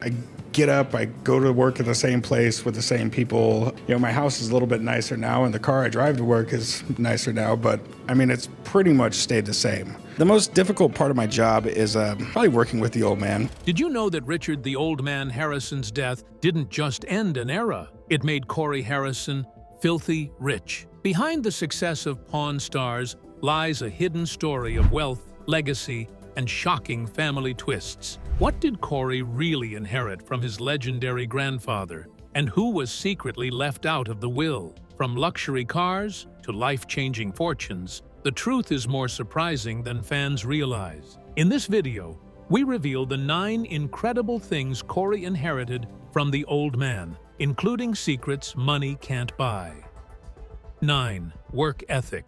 I get up, I go to work at the same place with the same people. My house is a little bit nicer now, and the car I drive to work is nicer now, but it's pretty much stayed the same. The most difficult part of my job is probably working with the old man. Did you know that Richard the Old Man Harrison's death didn't just end an era? It made Corey Harrison filthy rich. Behind the success of Pawn Stars lies a hidden story of wealth, legacy, and shocking family twists. What did Corey really inherit from his legendary grandfather? And who was secretly left out of the will? From luxury cars to life-changing fortunes, the truth is more surprising than fans realize. In this video, we reveal the 9 incredible things Corey inherited from the old man, including secrets money can't buy. 9. Work ethic.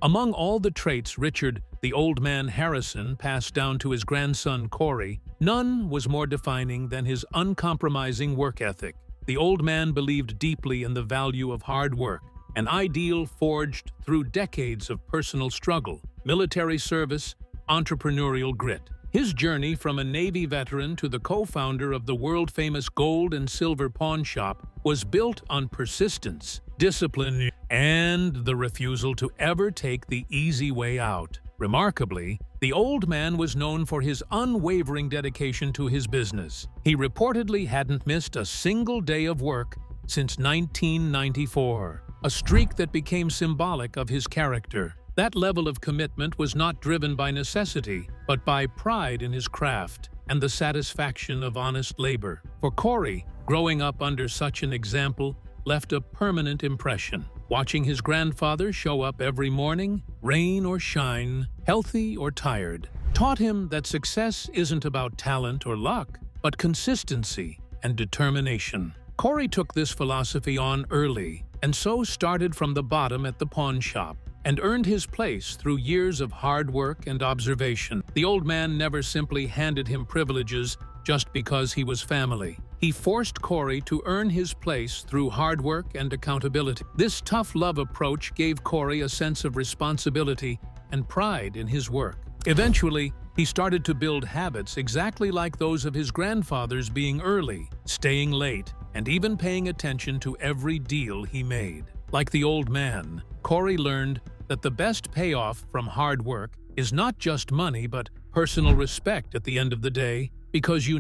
Among all the traits Richard the Old Man Harrison passed down to his grandson Corey, none was more defining than his uncompromising work ethic. The old man believed deeply in the value of hard work, an ideal forged through decades of personal struggle, military service, entrepreneurial grit. His journey from a Navy veteran to the co-founder of the world-famous gold and silver pawn shop was built on persistence, discipline, and the refusal to ever take the easy way out. Remarkably, the old man was known for his unwavering dedication to his business. He reportedly hadn't missed a single day of work since 1994, a streak that became symbolic of his character. That level of commitment was not driven by necessity, but by pride in his craft and the satisfaction of honest labor. For Corey, growing up under such an example left a permanent impression. Watching his grandfather show up every morning, rain or shine, healthy or tired, taught him that success isn't about talent or luck, but consistency and determination. Corey took this philosophy on early, and so started from the bottom at the pawn shop, and earned his place through years of hard work and observation. The old man never simply handed him privileges just because he was family. He forced Corey to earn his place through hard work and accountability. This tough love approach gave Corey a sense of responsibility and pride in his work. Eventually, he started to build habits exactly like those of his grandfather's, being early, staying late, and even paying attention to every deal he made. Like the old man, Corey learned that the best payoff from hard work is not just money but personal respect at the end of the day, because you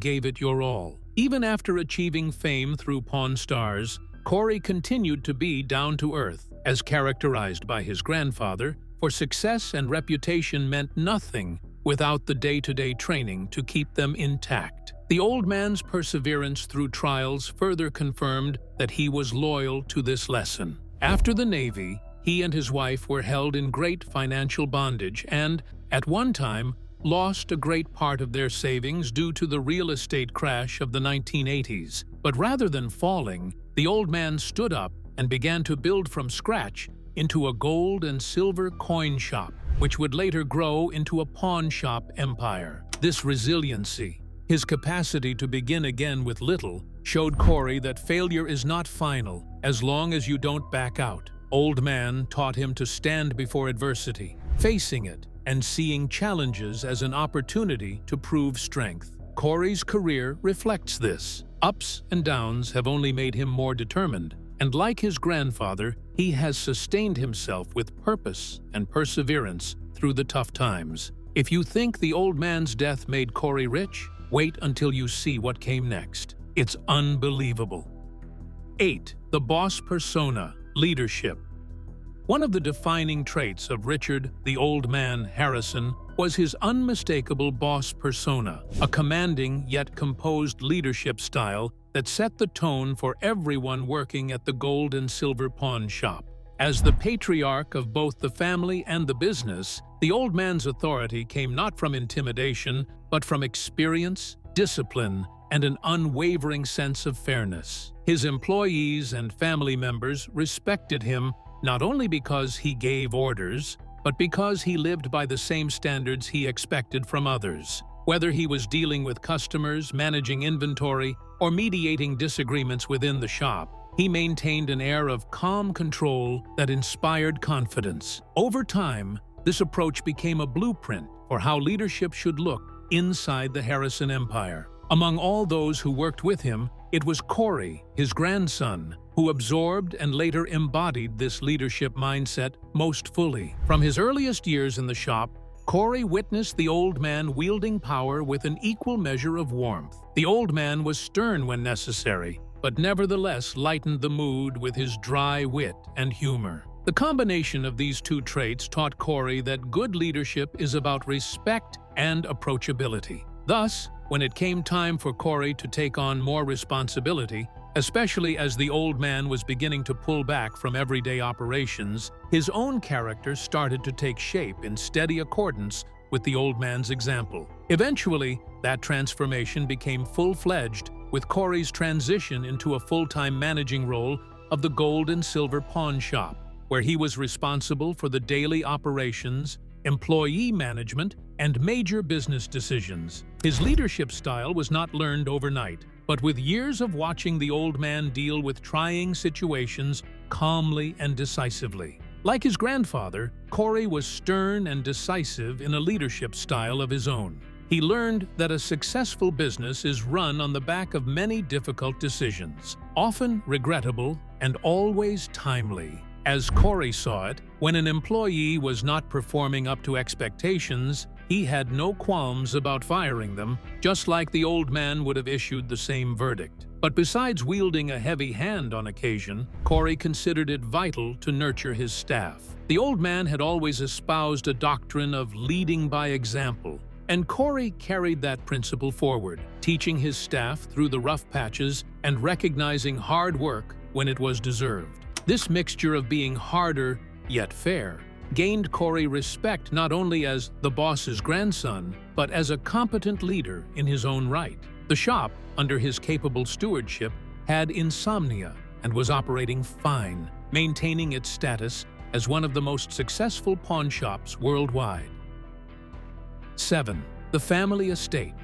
gave it your all. Even after achieving fame through Pawn Stars, Corey continued to be down to earth, as characterized by his grandfather, for success and reputation meant nothing without the day-to-day training to keep them intact. The old man's perseverance through trials further confirmed that he was loyal to this lesson. After the Navy, he and his wife were held in great financial bondage and, at one time, lost a great part of their savings due to the real estate crash of the 1980s. But rather than falling, the old man stood up and began to build from scratch into a gold and silver coin shop, which would later grow into a pawn shop empire. This resiliency, his capacity to begin again with little, showed Corey that failure is not final as long as you don't back out. Old man taught him to stand before adversity, facing it, and seeing challenges as an opportunity to prove strength. Corey's career reflects this. Ups and downs have only made him more determined, and like his grandfather, he has sustained himself with purpose and perseverance through the tough times. If you think the old man's death made Corey rich, wait until you see what came next. It's unbelievable. 8. The boss persona, leadership. One of the defining traits of Richard the Old Man Harrison was his unmistakable boss persona, a commanding yet composed leadership style that set the tone for everyone working at the gold and silver pawn shop. As the patriarch of both the family and the business, the old man's authority came not from intimidation, but from experience, discipline, and an unwavering sense of fairness. His employees and family members respected him not only because he gave orders, but because he lived by the same standards he expected from others. Whether he was dealing with customers, managing inventory, or mediating disagreements within the shop, he maintained an air of calm control that inspired confidence. Over time, this approach became a blueprint for how leadership should look inside the Harrison Empire. Among all those who worked with him, it was Corey, his grandson, who absorbed and later embodied this leadership mindset most fully. From his earliest years in the shop, Corey witnessed the old man wielding power with an equal measure of warmth. The old man was stern when necessary, but nevertheless lightened the mood with his dry wit and humor. The combination of these two traits taught Corey that good leadership is about respect and approachability. Thus, when it came time for Corey to take on more responsibility, especially as the old man was beginning to pull back from everyday operations, his own character started to take shape in steady accordance with the old man's example. Eventually, that transformation became full-fledged with Corey's transition into a full-time managing role of the gold and silver pawn shop, where he was responsible for the daily operations, employee management, and major business decisions. His leadership style was not learned overnight, but with years of watching the old man deal with trying situations calmly and decisively. Like his grandfather, Corey was stern and decisive in a leadership style of his own. He learned that a successful business is run on the back of many difficult decisions, often regrettable and always timely. As Corey saw it, when an employee was not performing up to expectations, he had no qualms about firing them, just like the old man would have issued the same verdict. But besides wielding a heavy hand on occasion, Corey considered it vital to nurture his staff. The old man had always espoused a doctrine of leading by example, and Corey carried that principle forward, teaching his staff through the rough patches and recognizing hard work when it was deserved. This mixture of being harder yet fair gained Corey respect not only as the boss's grandson, but as a competent leader in his own right. The shop, under his capable stewardship, had insomnia and was operating fine, maintaining its status as one of the most successful pawn shops worldwide. 7. The family estate.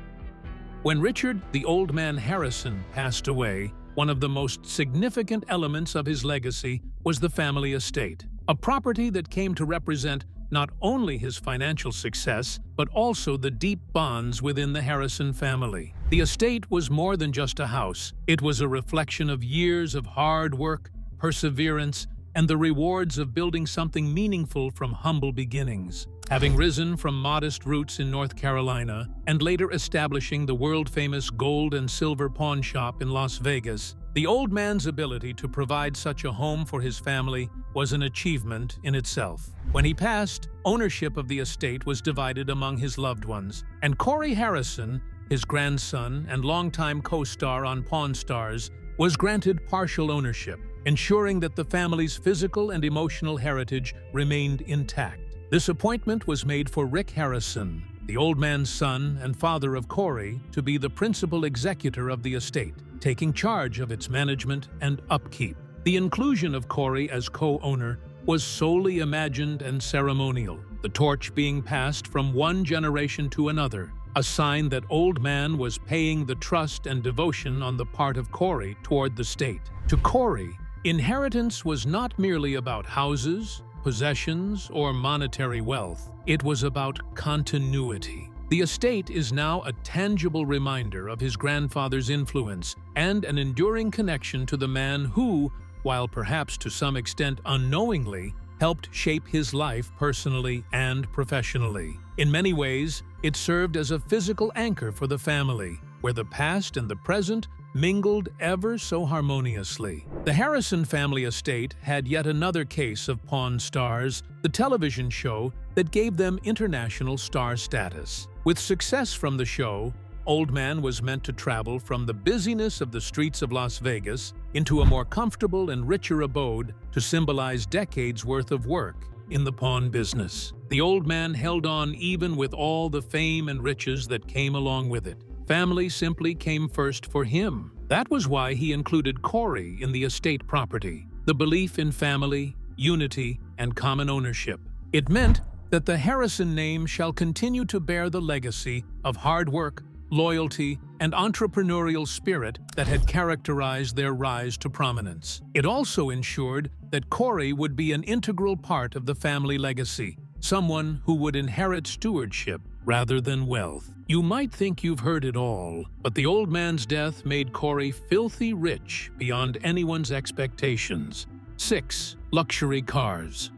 When Richard the Old Man Harrison passed away, one of the most significant elements of his legacy was the family estate, a property that came to represent not only his financial success, but also the deep bonds within the Harrison family. The estate was more than just a house. It was a reflection of years of hard work, perseverance, and the rewards of building something meaningful from humble beginnings. Having risen from modest roots in North Carolina and later establishing the world-famous gold and silver pawn shop in Las Vegas, the old man's ability to provide such a home for his family was an achievement in itself. When he passed, ownership of the estate was divided among his loved ones, and Corey Harrison, his grandson and longtime co-star on Pawn Stars, was granted partial ownership, ensuring that the family's physical and emotional heritage remained intact. This appointment was made for Rick Harrison, the old man's son and father of Corey, to be the principal executor of the estate, taking charge of its management and upkeep. The inclusion of Corey as co-owner was solely imagined and ceremonial, the torch being passed from one generation to another, a sign that old man was paying the trust and devotion on the part of Corey toward the state. To Corey, inheritance was not merely about houses, possessions, or monetary wealth. It was about continuity. The estate is now a tangible reminder of his grandfather's influence and an enduring connection to the man who, while perhaps to some extent unknowingly, helped shape his life personally and professionally. In many ways, it served as a physical anchor for the family, where the past and the present mingled ever so harmoniously. The Harrison family estate had yet another case of Pawn Stars, the television show that gave them international star status. With success from the show, Old Man was meant to travel from the busyness of the streets of Las Vegas into a more comfortable and richer abode to symbolize decades' worth of work in the pawn business. The old man held on even with all the fame and riches that came along with it. Family simply came first for him. That was why he included Corey in the estate property, the belief in family, unity, and common ownership. It meant that the Harrison name shall continue to bear the legacy of hard work, loyalty, and entrepreneurial spirit that had characterized their rise to prominence. It also ensured that Corey would be an integral part of the family legacy, someone who would inherit stewardship rather than wealth. You might think you've heard it all, but the old man's death made Corey filthy rich beyond anyone's expectations. 6. Luxury cars.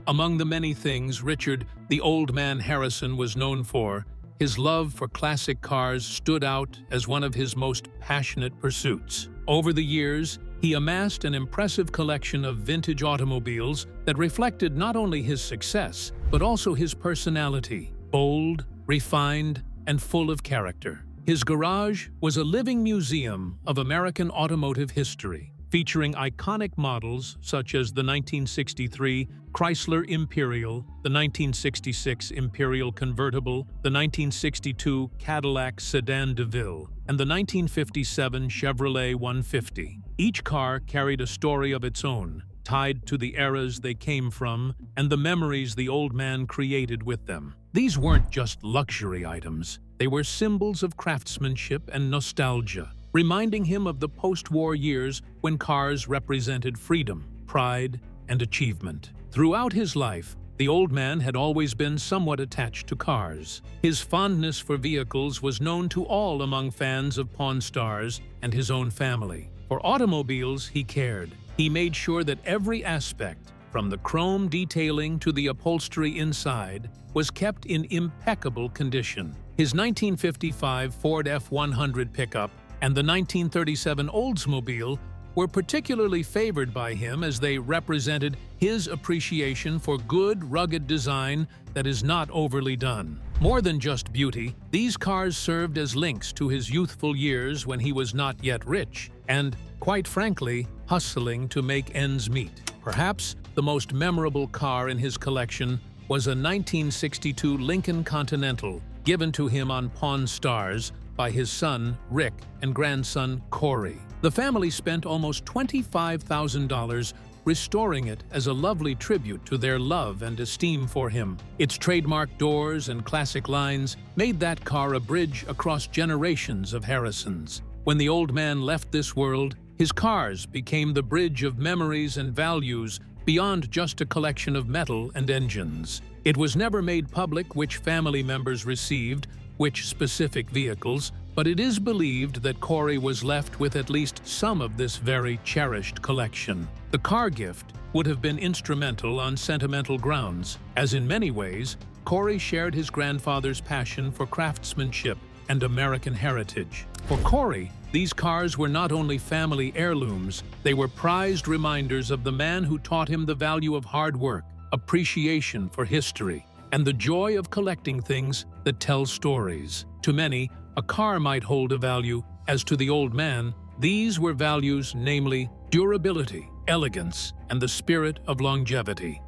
Among the many things Richard, the Old Man Harrison, was known for, his love for classic cars stood out as one of his most passionate pursuits. Over the years, he amassed an impressive collection of vintage automobiles that reflected not only his success, but also his personality, bold, refined, and full of character. His garage was a living museum of American automotive history, featuring iconic models such as the 1963 Chrysler Imperial, the 1966 Imperial Convertible, the 1962 Cadillac Sedan DeVille, and the 1957 Chevrolet 150. Each car carried a story of its own, tied to the eras they came from and the memories the old man created with them. These weren't just luxury items, they were symbols of craftsmanship and nostalgia, reminding him of the post-war years when cars represented freedom, pride, and achievement. Throughout his life, the old man had always been somewhat attached to cars. His fondness for vehicles was known to all among fans of Pawn Stars and his own family. For automobiles, he cared. He made sure that every aspect, from the chrome detailing to the upholstery inside, was kept in impeccable condition. His 1955 Ford F-100 pickup and the 1937 Oldsmobile were particularly favored by him as they represented his appreciation for good, rugged design that is not overly done. More than just beauty, these cars served as links to his youthful years when he was not yet rich and, quite frankly, hustling to make ends meet. Perhaps the most memorable car in his collection was a 1962 Lincoln Continental given to him on Pawn Stars by his son, Rick, and grandson, Corey. The family spent almost $25,000 restoring it as a lovely tribute to their love and esteem for him. Its trademark doors and classic lines made that car a bridge across generations of Harrisons. When the old man left this world, his cars became the bridge of memories and values beyond just a collection of metal and engines. It was never made public which family members received which specific vehicles, but it is believed that Corey was left with at least some of this very cherished collection. The car gift would have been instrumental on sentimental grounds, as in many ways, Corey shared his grandfather's passion for craftsmanship and American heritage. For Corey, these cars were not only family heirlooms, they were prized reminders of the man who taught him the value of hard work, appreciation for history, and the joy of collecting things that tell stories. To many, a car might hold a value. As to the old man, these were values, namely durability, elegance, and the spirit of longevity.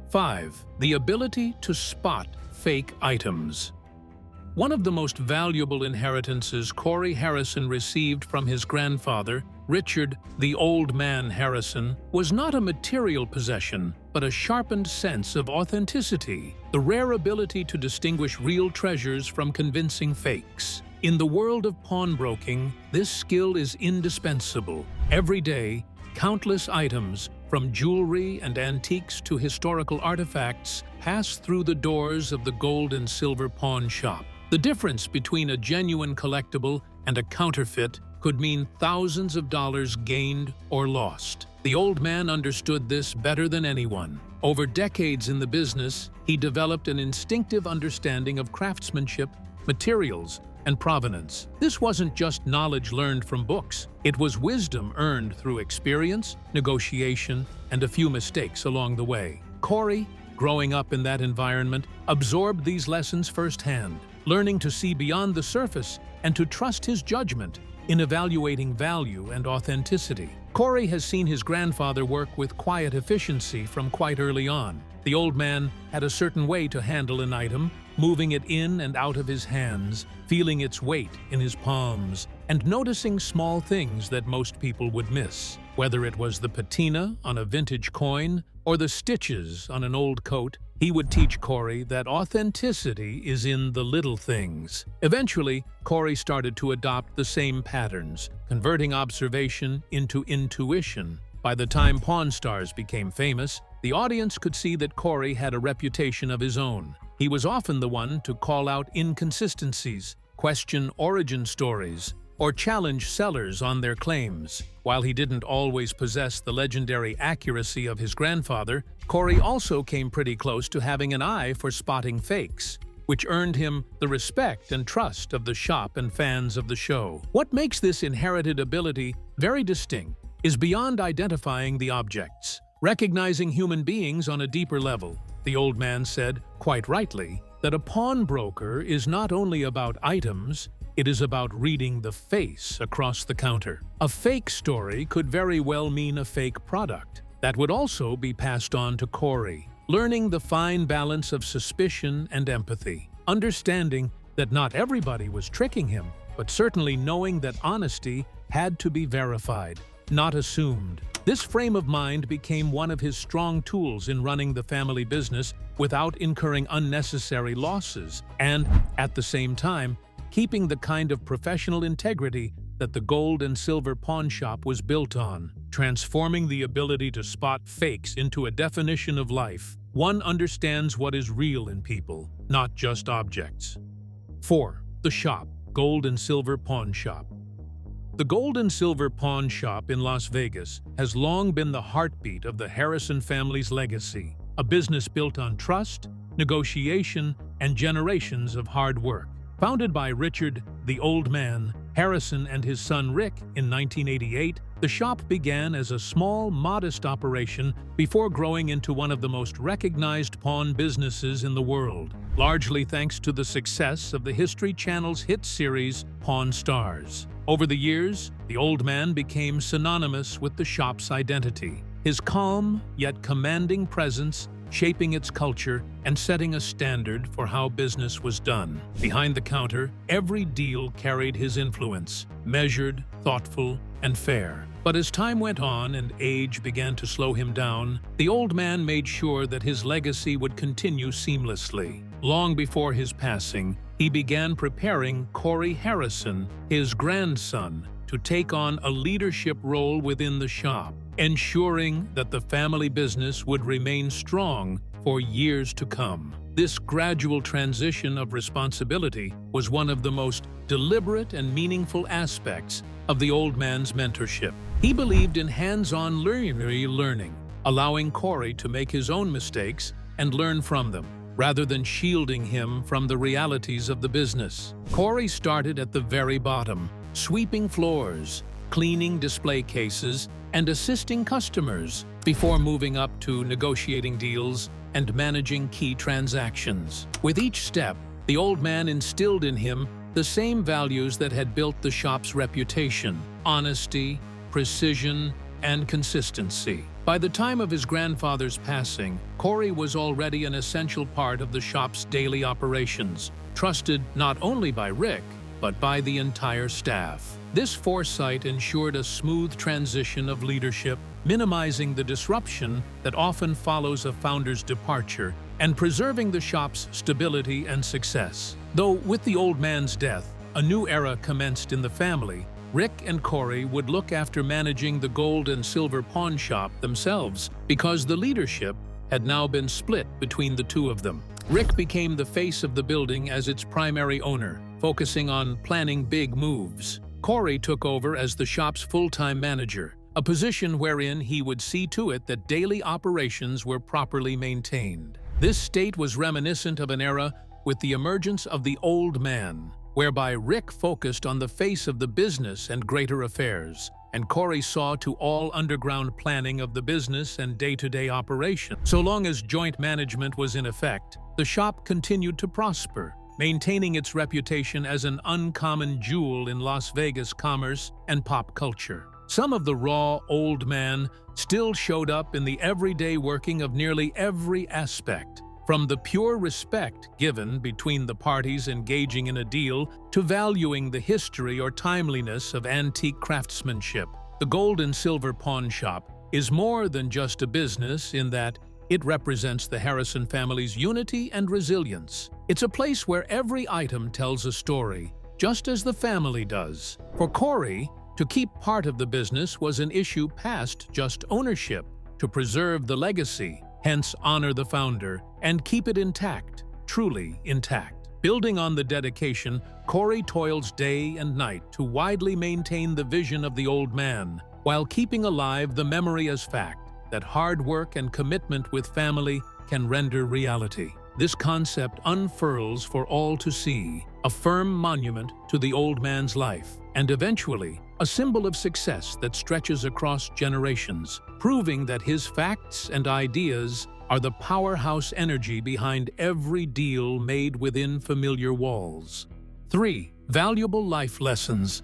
5. The ability to spot fake items. One of the most valuable inheritances Corey Harrison received from his grandfather, Richard, the Old Man Harrison, was not a material possession, but a sharpened sense of authenticity, the rare ability to distinguish real treasures from convincing fakes. In the world of pawnbroking, this skill is indispensable. Every day, countless items, from jewelry and antiques to historical artifacts, pass through the doors of the gold and silver pawn shop. The difference between a genuine collectible and a counterfeit could mean thousands of dollars gained or lost. The old man understood this better than anyone. Over decades in the business, he developed an instinctive understanding of craftsmanship, materials, and provenance. This wasn't just knowledge learned from books. It was wisdom earned through experience, negotiation, and a few mistakes along the way. Corey, growing up in that environment, absorbed these lessons firsthand, learning to see beyond the surface and to trust his judgment in evaluating value and authenticity. Corey has seen his grandfather work with quiet efficiency from quite early on. The old man had a certain way to handle an item, moving it in and out of his hands, feeling its weight in his palms, and noticing small things that most people would miss. Whether it was the patina on a vintage coin or the stitches on an old coat, he would teach Corey that authenticity is in the little things. Eventually, Corey started to adopt the same patterns, converting observation into intuition. By the time Pawn Stars became famous, the audience could see that Corey had a reputation of his own. He was often the one to call out inconsistencies, question origin stories, or challenge sellers on their claims. While he didn't always possess the legendary accuracy of his grandfather, Corey also came pretty close to having an eye for spotting fakes, which earned him the respect and trust of the shop and fans of the show. What makes this inherited ability very distinct is beyond identifying the objects, recognizing human beings on a deeper level. The old man said, quite rightly, that a pawnbroker is not only about items, it is about reading the face across the counter. A fake story could very well mean a fake product. That would also be passed on to Corey, learning the fine balance of suspicion and empathy, understanding that not everybody was tricking him, but certainly knowing that honesty had to be verified, not assumed. This frame of mind became one of his strong tools in running the family business without incurring unnecessary losses and, at the same time, keeping the kind of professional integrity that the gold and silver pawn shop was built on, transforming the ability to spot fakes into a definition of life. One understands what is real in people, not just objects. 4. The Shop, Gold and Silver Pawn Shop. The Gold and Silver Pawn Shop in Las Vegas has long been the heartbeat of the Harrison family's legacy, a business built on trust, negotiation, and generations of hard work. Founded by Richard, the Old Man, Harrison and his son Rick in 1988, the shop began as a small, modest operation before growing into one of the most recognized pawn businesses in the world, largely thanks to the success of the History Channel's hit series Pawn Stars. Over the years, the Old Man became synonymous with the shop's identity, his calm yet commanding presence shaping its culture and setting a standard for how business was done. Behind the counter, every deal carried his influence, measured, thoughtful, and fair. But as time went on and age began to slow him down, the Old Man made sure that his legacy would continue seamlessly. Long before his passing, he began preparing Corey Harrison, his grandson, to take on a leadership role within the shop, ensuring that the family business would remain strong for years to come. This gradual transition of responsibility was one of the most deliberate and meaningful aspects of the Old Man's mentorship. He believed in hands-on learning, allowing Corey to make his own mistakes and learn from them, rather than shielding him from the realities of the business. Corey started at the very bottom, sweeping floors, cleaning display cases, and assisting customers before moving up to negotiating deals and managing key transactions. With each step, the Old Man instilled in him the same values that had built the shop's reputation: honesty, precision, and consistency. By the time of his grandfather's passing, Corey was already an essential part of the shop's daily operations, trusted not only by Rick, but by the entire staff. This foresight ensured a smooth transition of leadership, minimizing the disruption that often follows a founder's departure and preserving the shop's stability and success. Though with the Old Man's death, a new era commenced in the family, Rick and Corey would look after managing the gold and silver pawn shop themselves because the leadership had now been split between the two of them. Rick became the face of the building as its primary owner, focusing on planning big moves. Corey took over as the shop's full-time manager, a position wherein he would see to it that daily operations were properly maintained. This state was reminiscent of an era with the emergence of the Old Man, whereby Rick focused on the face of the business and greater affairs, and Corey saw to all underground planning of the business and day-to-day operation. So long as joint management was in effect, the shop continued to prosper, maintaining its reputation as an uncommon jewel in Las Vegas commerce and pop culture. Some of the raw Old Man still showed up in the everyday working of nearly every aspect, from the pure respect given between the parties engaging in a deal to valuing the history or timeliness of antique craftsmanship. The Gold and Silver Pawn Shop is more than just a business in that it represents the Harrison family's unity and resilience. It's a place where every item tells a story, just as the family does. For Corey, to keep part of the business was an issue past just ownership. To preserve the legacy, Hence, honor the founder and keep it intact, truly intact. Building on the dedication, Corey toils day and night to widely maintain the vision of the old man, while keeping alive the memory as fact that hard work and commitment with family can render reality. This concept unfurls for all to see, a firm monument to the old man's life, and eventually a symbol of success that stretches across generations, proving that his facts and ideas are the powerhouse energy behind every deal made within familiar walls. 3. Valuable life lessons.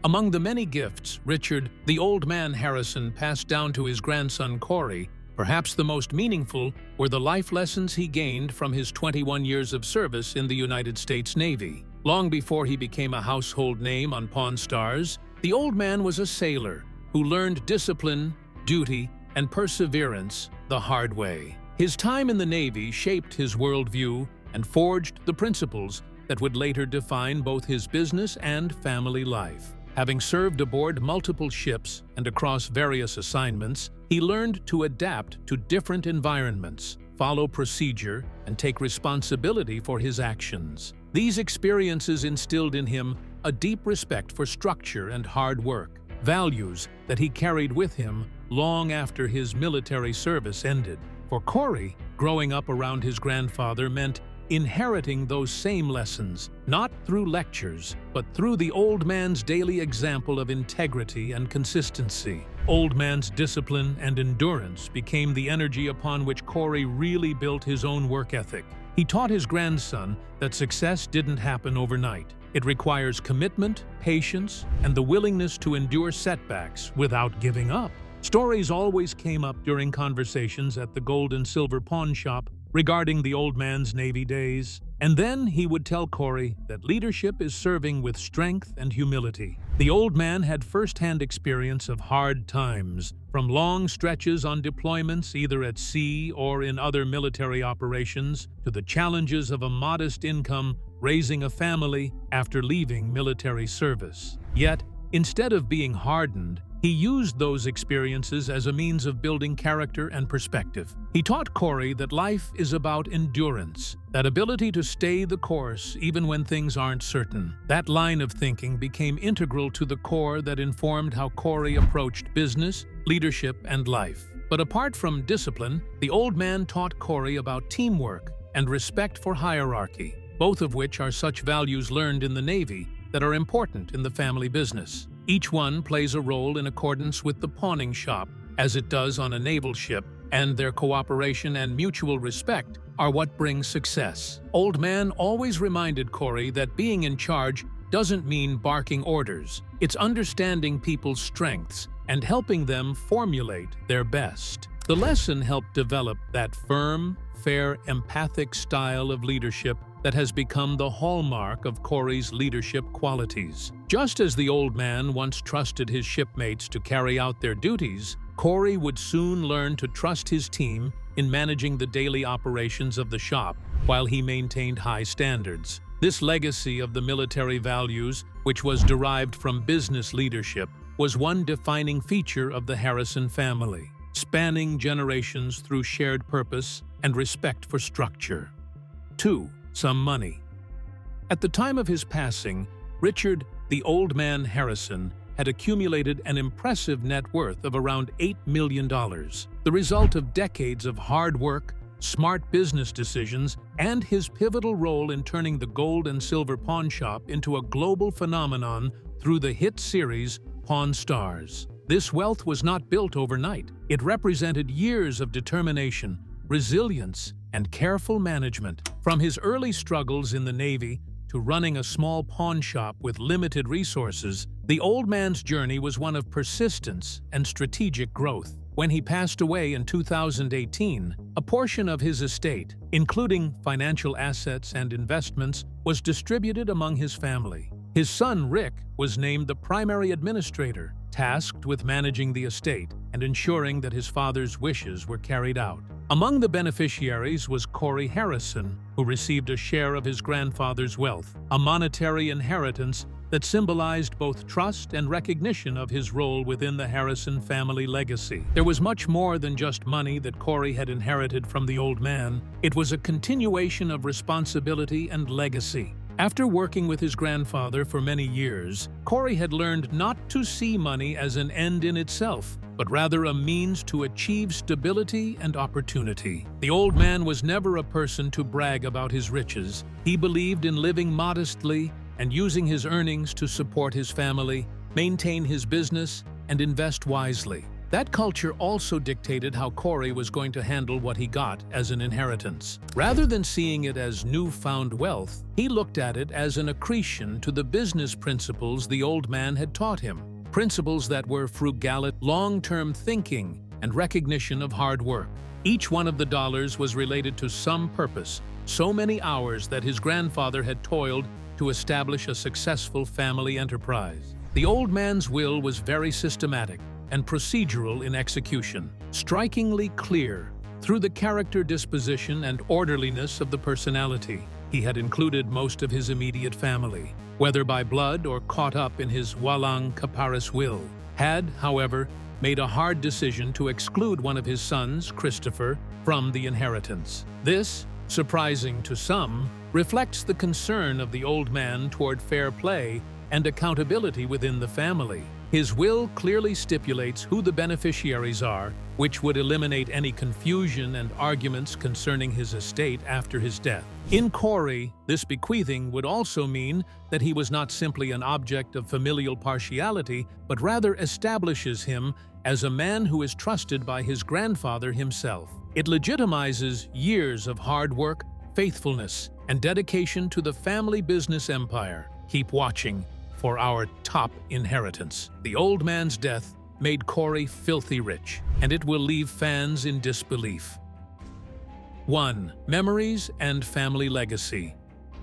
Among the many gifts Richard, the old man Harrison, passed down to his grandson Corey, perhaps the most meaningful were the life lessons he gained from his 21 years of service in the United States Navy. Long before he became a household name on Pawn Stars, the old man was a sailor who learned discipline, duty, and perseverance the hard way. His time in the Navy shaped his worldview and forged the principles that would later define both his business and family life. Having served aboard multiple ships and across various assignments, he learned to adapt to different environments, follow procedure, and take responsibility for his actions. These experiences instilled in him a deep respect for structure and hard work, values that he carried with him long after his military service ended. For Corey, growing up around his grandfather meant inheriting those same lessons, not through lectures, but through the old man's daily example of integrity and consistency. Old man's discipline and endurance became the energy upon which Corey really built his own work ethic. He taught his grandson that success didn't happen overnight. It requires commitment, patience, and the willingness to endure setbacks without giving up. Stories always came up during conversations at the gold and silver pawn shop regarding the old man's Navy days, and then he would tell Corey that leadership is serving with strength and humility. The old man had first-hand experience of hard times, from long stretches on deployments either at sea or in other military operations, to the challenges of a modest income raising a family after leaving military service. Yet, instead of being hardened, he used those experiences as a means of building character and perspective. He taught Corey that life is about endurance, that ability to stay the course even when things aren't certain. That line of thinking became integral to the core that informed how Corey approached business, leadership, and life. But apart from discipline, the old man taught Corey about teamwork and respect for hierarchy, both of which are such values learned in the Navy that are important in the family business. Each one plays a role in accordance with the pawning shop, as it does on a naval ship, and their cooperation and mutual respect are what brings success. Old Man always reminded Corey that being in charge doesn't mean barking orders. It's understanding people's strengths and helping them formulate their best. The lesson helped develop that firm, fair, empathic style of leadership that has become the hallmark of Corey's leadership qualities. Just as the old man once trusted his shipmates to carry out their duties, Corey would soon learn to trust his team in managing the daily operations of the shop while he maintained high standards. This legacy of the military values, which was derived from business leadership, was one defining feature of the Harrison family, spanning generations through shared purpose and respect for structure. 2. Some money. At the time of his passing, Richard, the old man Harrison, had accumulated an impressive net worth of around $8 million, the result of decades of hard work, smart business decisions, and his pivotal role in turning the gold and silver pawn shop into a global phenomenon through the hit series Pawn Stars. This wealth was not built overnight. It represented years of determination, resilience, and careful management. From his early struggles in the Navy to running a small pawn shop with limited resources, the old man's journey was one of persistence and strategic growth. When he passed away in 2018, a portion of his estate, including financial assets and investments, was distributed among his family. His son, Rick, was named the primary administrator, tasked with managing the estate and ensuring that his father's wishes were carried out. Among the beneficiaries was Corey Harrison, who received a share of his grandfather's wealth, a monetary inheritance that symbolized both trust and recognition of his role within the Harrison family legacy. There was much more than just money that Corey had inherited from the old man. It was a continuation of responsibility and legacy. After working with his grandfather for many years, Corey had learned not to see money as an end in itself, but rather a means to achieve stability and opportunity. The old man was never a person to brag about his riches. He believed in living modestly and using his earnings to support his family, maintain his business, and invest wisely. That culture also dictated how Corey was going to handle what he got as an inheritance. Rather than seeing it as newfound wealth, he looked at it as an accretion to the business principles the old man had taught him. Principles that were frugality, long-term thinking, and recognition of hard work. Each one of the dollars was related to some purpose, so many hours that his grandfather had toiled to establish a successful family enterprise. The old man's will was very systematic and procedural in execution, strikingly clear through the character disposition and orderliness of the personality. He had included most of his immediate family, whether by blood or caught up in his walang kaparis will, had, however, made a hard decision to exclude one of his sons, Christopher, from the inheritance. This, surprising to some, reflects the concern of the old man toward fair play and accountability within the family. His will clearly stipulates who the beneficiaries are, which would eliminate any confusion and arguments concerning his estate after his death. In Corey, this bequeathing would also mean that he was not simply an object of familial partiality, but rather establishes him as a man who is trusted by his grandfather himself. It legitimizes years of hard work, faithfulness, and dedication to the family business empire. Keep watching for our top inheritance. The old man's death made Corey filthy rich, and it will leave fans in disbelief. 1. Memories and family legacy.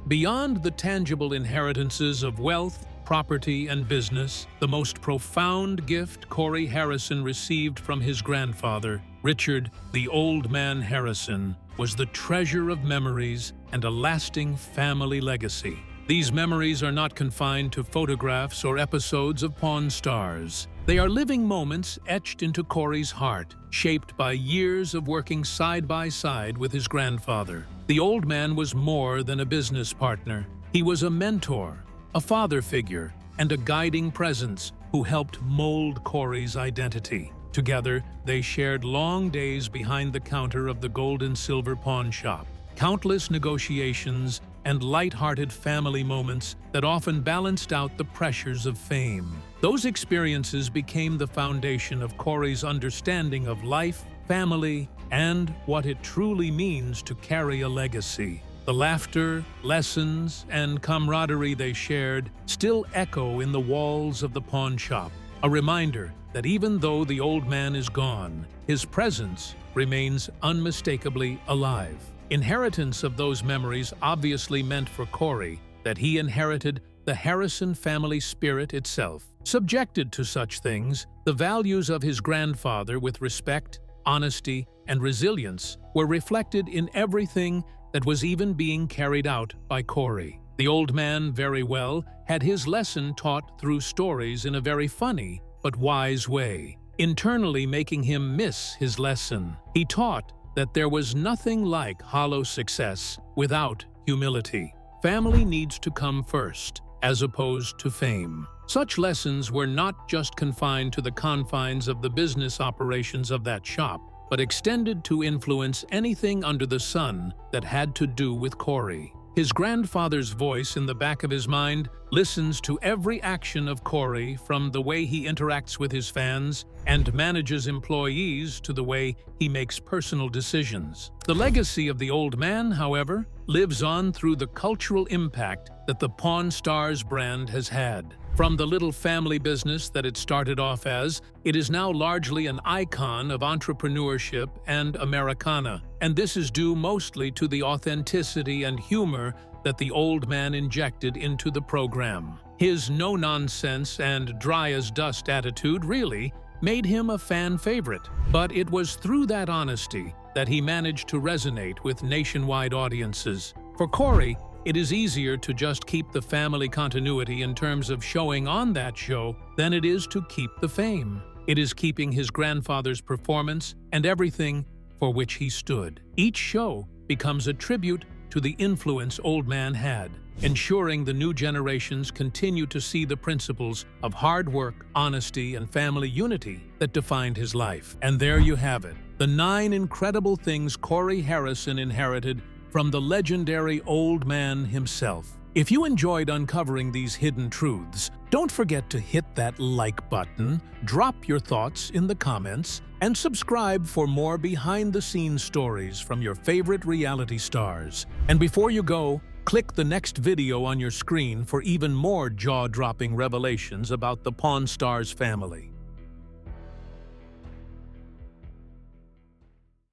Beyond the tangible inheritances of wealth, property, and business, the most profound gift Corey Harrison received from his grandfather, Richard the Old Man Harrison, was the treasure of memories and a lasting family legacy. These memories are not confined to photographs or episodes of Pawn Stars. They are living moments etched into Corey's heart, shaped by years of working side by side with his grandfather. The old man was more than a business partner. He was a mentor, a father figure, and a guiding presence who helped mold Corey's identity. Together, they shared long days behind the counter of the gold and silver pawn shop, countless negotiations, and light-hearted family moments that often balanced out the pressures of fame. Those experiences became the foundation of Corey's understanding of life, family, and what it truly means to carry a legacy. The laughter, lessons, and camaraderie they shared still echo in the walls of the pawn shop, a reminder that even though the old man is gone, his presence remains unmistakably alive. Inheritance of those memories obviously meant for Corey that he inherited the Harrison family spirit itself. Subjected to such things, the values of his grandfather with respect, honesty, and resilience were reflected in everything that was even being carried out by Corey. The old man, very well, had his lesson taught through stories in a very funny but wise way, internally making him miss his lesson. He taught that there was nothing like hollow success without humility. Family needs to come first, as opposed to fame. Such lessons were not just confined to the confines of the business operations of that shop, but extended to influence anything under the sun that had to do with Corey. His grandfather's voice in the back of his mind listens to every action of Corey, from the way he interacts with his fans and manages employees to the way he makes personal decisions. The legacy of the old man, however, lives on through the cultural impact that the Pawn Stars brand has had. From the little family business that it started off as, it is now largely an icon of entrepreneurship and Americana, and this is due mostly to the authenticity and humor that the old man injected into the program. His no-nonsense and dry-as-dust attitude really made him a fan favorite, but it was through that honesty that he managed to resonate with nationwide audiences. For Corey, It is easier to just keep the family continuity in terms of showing on that show than it is to keep the fame. It is keeping his grandfather's performance and everything for which he stood. Each show becomes a tribute to the influence Old Man had, ensuring the new generations continue to see the principles of hard work, honesty, and family unity that defined his life. And there you have it, the 9 incredible things Corey Harrison inherited from the legendary Old Man himself. If you enjoyed uncovering these hidden truths, don't forget to hit that like button, drop your thoughts in the comments, and subscribe for more behind-the-scenes stories from your favorite reality stars. And before you go, click the next video on your screen for even more jaw-dropping revelations about the Pawn Stars family.